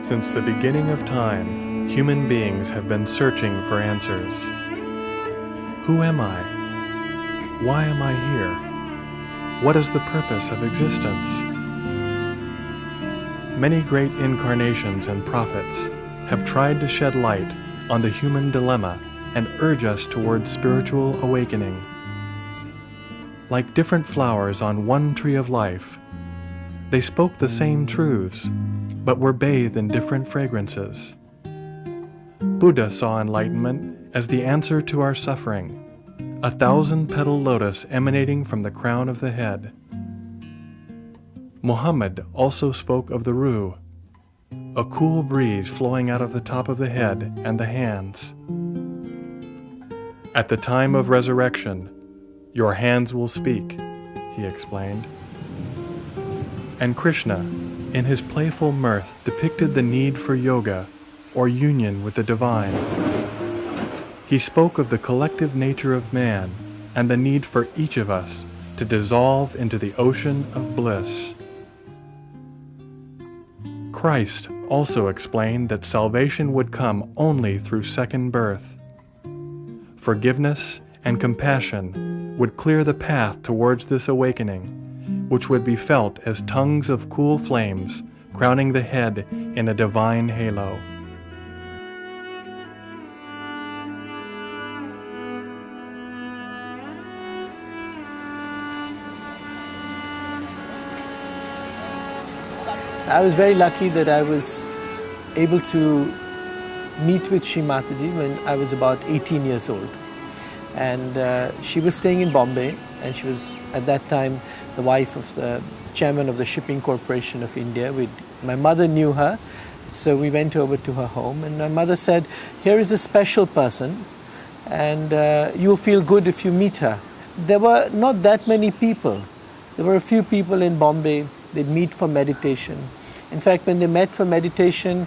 Since the beginning of time, human beings have been searching for answers. Who am I? Why am I here? What is the purpose of existence? Many great incarnations and prophets have tried to shed light on the human dilemma and urge us towards spiritual awakening. Like different flowers on one tree of life, they spoke the same truths, but were bathed in different fragrances. Buddha saw enlightenment as the answer to our suffering, a 1,000-petal lotus emanating from the crown of the head. Muhammad also spoke of the Ruh, a cool breeze flowing out of the top of the head and the hands. At the time of resurrection, your hands will speak, he explained. And Krishna, in his playful mirth, depicted the need for yoga, or union with the divine. He spoke of the collective nature of man and the need for each of us to dissolve into the ocean of bliss. Christ also explained that salvation would come only through second birth. Forgiveness and compassion would clear the path towards this awakening, which would be felt as tongues of cool flames crowning the head in a divine halo. I was very lucky that I was able to meet with Shri Mataji when I was about 18 years old. And she was staying in Bombay, and she was at that time the wife of the chairman of the Shipping Corporation of India. My mother knew her, so we went over to her home, and my mother said, "Here is a special person, and you'll feel good if you meet her." There were not that many people. There were a few people in Bombay. They'd meet for meditation. In fact, when they met for meditation,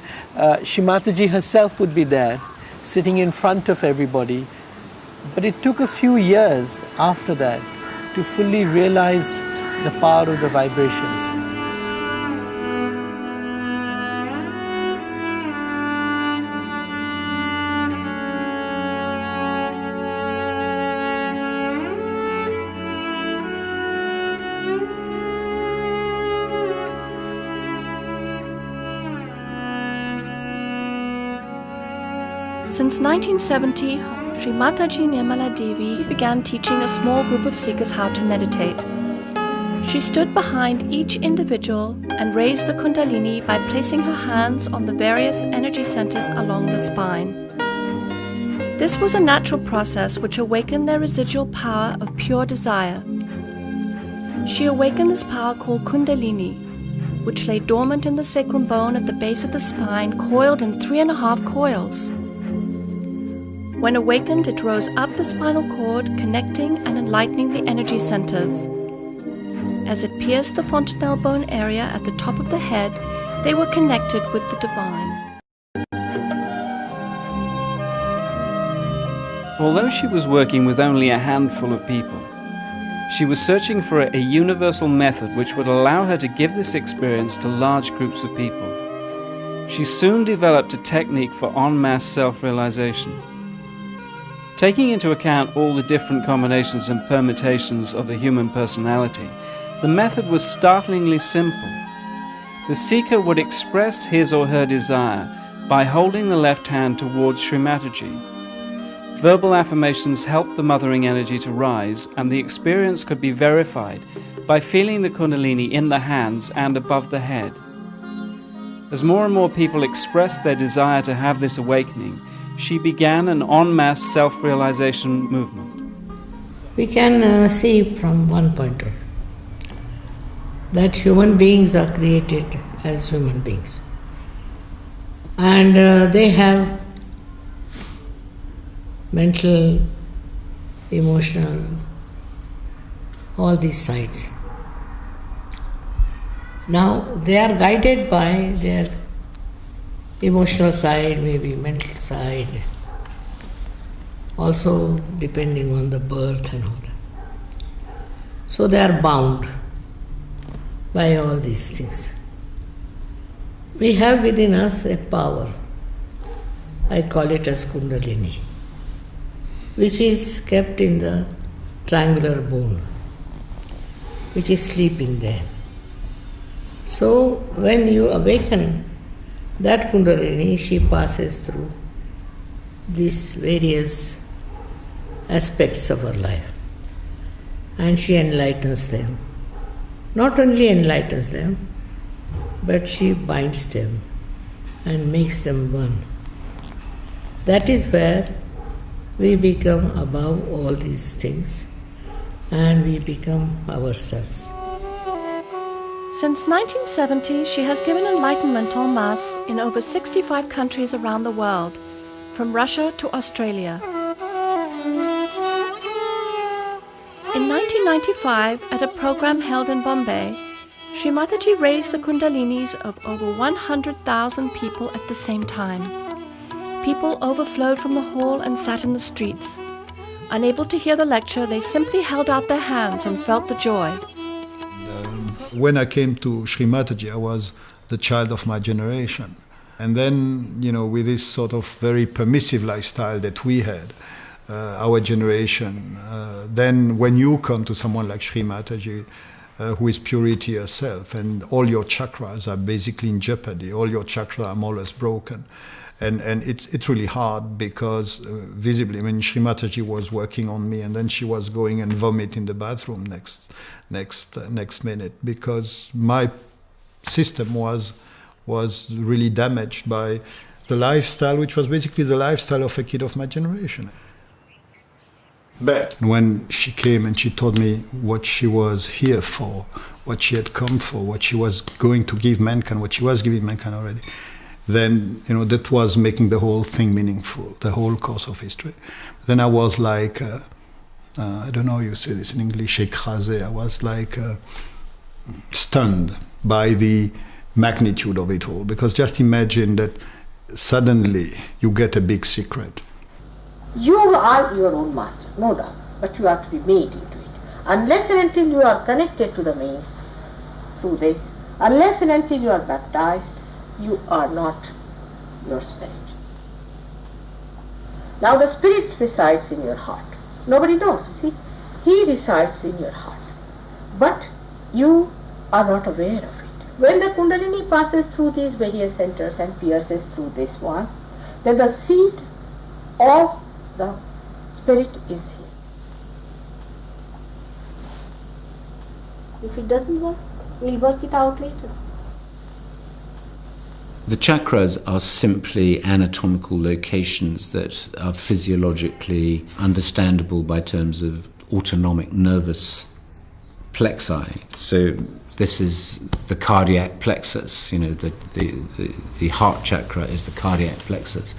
Shri Mataji herself would be there, sitting in front of everybody. But it took a few years after that to fully realize the power of the vibrations. Since 1970, Sri Mataji Nirmala Devi began teaching a small group of seekers how to meditate. She stood behind each individual and raised the Kundalini by placing her hands on the various energy centers along the spine. This was a natural process which awakened their residual power of pure desire. She awakened this power called Kundalini, which lay dormant in the sacrum bone at the base of the spine, coiled in 3.5 coils. When awakened, it rose up the spinal cord, connecting and enlightening the energy centers. As it pierced the fontanelle bone area at the top of the head, they were connected with the divine. Although she was working with only a handful of people, she was searching for a universal method which would allow her to give this experience to large groups of people. She soon developed a technique for en masse self-realization. Taking into account all the different combinations and permutations of the human personality, the method was startlingly simple. The seeker would express his or her desire by holding the left hand towards Sri Mataji. Verbal affirmations helped the mothering energy to rise, and the experience could be verified by feeling the Kundalini in the hands and above the head. As more and more people expressed their desire to have this awakening, she began an en masse self-realization movement. We can see from one point of view that human beings are created as human beings. And they have mental, emotional, all these sides. Now they are guided by their emotional side, maybe mental side, also depending on the birth and all that. So they are bound by all these things. We have within us a power. I call it as Kundalini, which is kept in the triangular bone, which is sleeping there. So when you awaken that Kundalini, she passes through these various aspects of her life and she enlightens them. Not only enlightens them, but she binds them and makes them one. That is where we become above all these things and we become ourselves. Since 1970, she has given enlightenment en masse in over 65 countries around the world, from Russia to Australia. In 1995, at a program held in Bombay, Sri Mataji raised the Kundalinis of over 100,000 people at the same time. People overflowed from the hall and sat in the streets. Unable to hear the lecture, they simply held out their hands and felt the joy. When I came to Sri Mataji, I was the child of my generation. And then, with this sort of very permissive lifestyle that we had, our generation, then when you come to someone like Sri Mataji, who is purity herself, and all your chakras are basically in jeopardy, all your chakras are more or less broken. And it's really hard because visibly, Sri Mataji was working on me and then she was going and vomit in the bathroom next minute because my system was really damaged by the lifestyle, which was basically the lifestyle of a kid of my generation. But when she came and she told me what she was here for, what she had come for, what she was going to give mankind, what she was giving mankind already, then, that was making the whole thing meaningful, the whole course of history. Then I was like, I don't know how you say this in English, écrasé. I was like stunned by the magnitude of it all. Because just imagine that suddenly you get a big secret. You are your own master, no doubt, but you have to be made into it. Unless and until you are connected to the means through this, unless and until you are baptized, you are not your spirit. Now the spirit resides in your heart. Nobody knows, you see. He resides in your heart. But you are not aware of it. When the Kundalini passes through these various centers and pierces through this one, then the seed of the spirit is here. If it doesn't work, we'll work it out later. The chakras are simply anatomical locations that are physiologically understandable by terms of autonomic nervous plexi. So this is the cardiac plexus, the heart chakra is the cardiac plexus.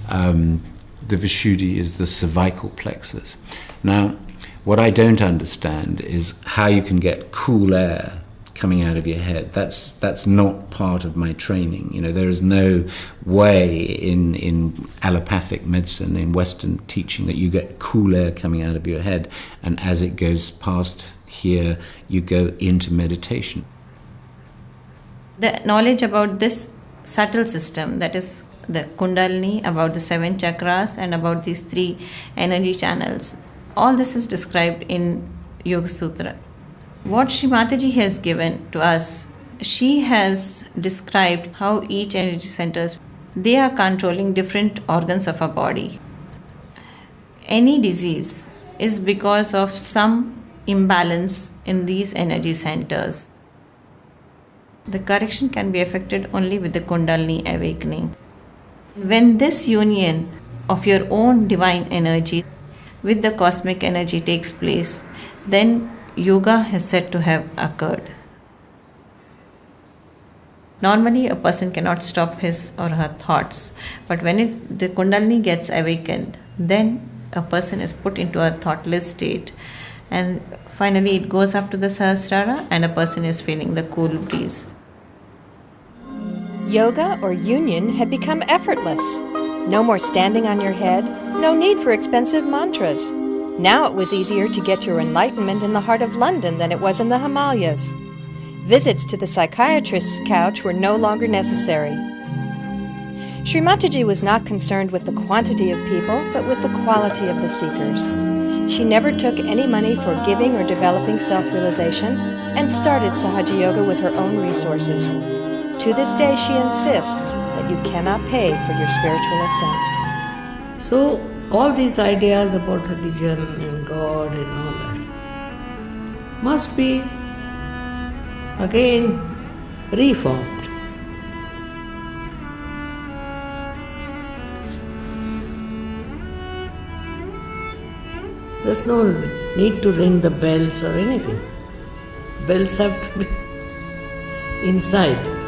The Vishuddhi is the cervical plexus. Now, what I don't understand is how you can get cool air coming out of your head. That's not part of my training. There is no way in allopathic medicine, in Western teaching, that you get cool air coming out of your head, and as it goes past here, you go into meditation. The knowledge about this subtle system, that is the Kundalini, about the 7 chakras, and about these 3 energy channels, all this is described in Yoga Sutra. What Sri Mataji has given to us, she has described how each energy centers, they are controlling different organs of our body. Any disease is because of some imbalance in these energy centers. The correction can be effected only with the Kundalini awakening. When this union of your own divine energy with the cosmic energy takes place, then yoga is said to have occurred. Normally, a person cannot stop his or her thoughts, but when the Kundalini gets awakened, then a person is put into a thoughtless state, and finally it goes up to the Sahasrara and a person is feeling the cool breeze. Yoga or union had become effortless. No more standing on your head, no need for expensive mantras. Now it was easier to get your enlightenment in the heart of London than it was in the Himalayas. Visits to the psychiatrist's couch were no longer necessary. Sri Mataji was not concerned with the quantity of people, but with the quality of the seekers. She never took any money for giving or developing self-realization and started Sahaja Yoga with her own resources. To this day, she insists that you cannot pay for your spiritual ascent. So, all these ideas about religion and God and all that must be again reformed. There's no need to ring the bells or anything. Bells have to be inside.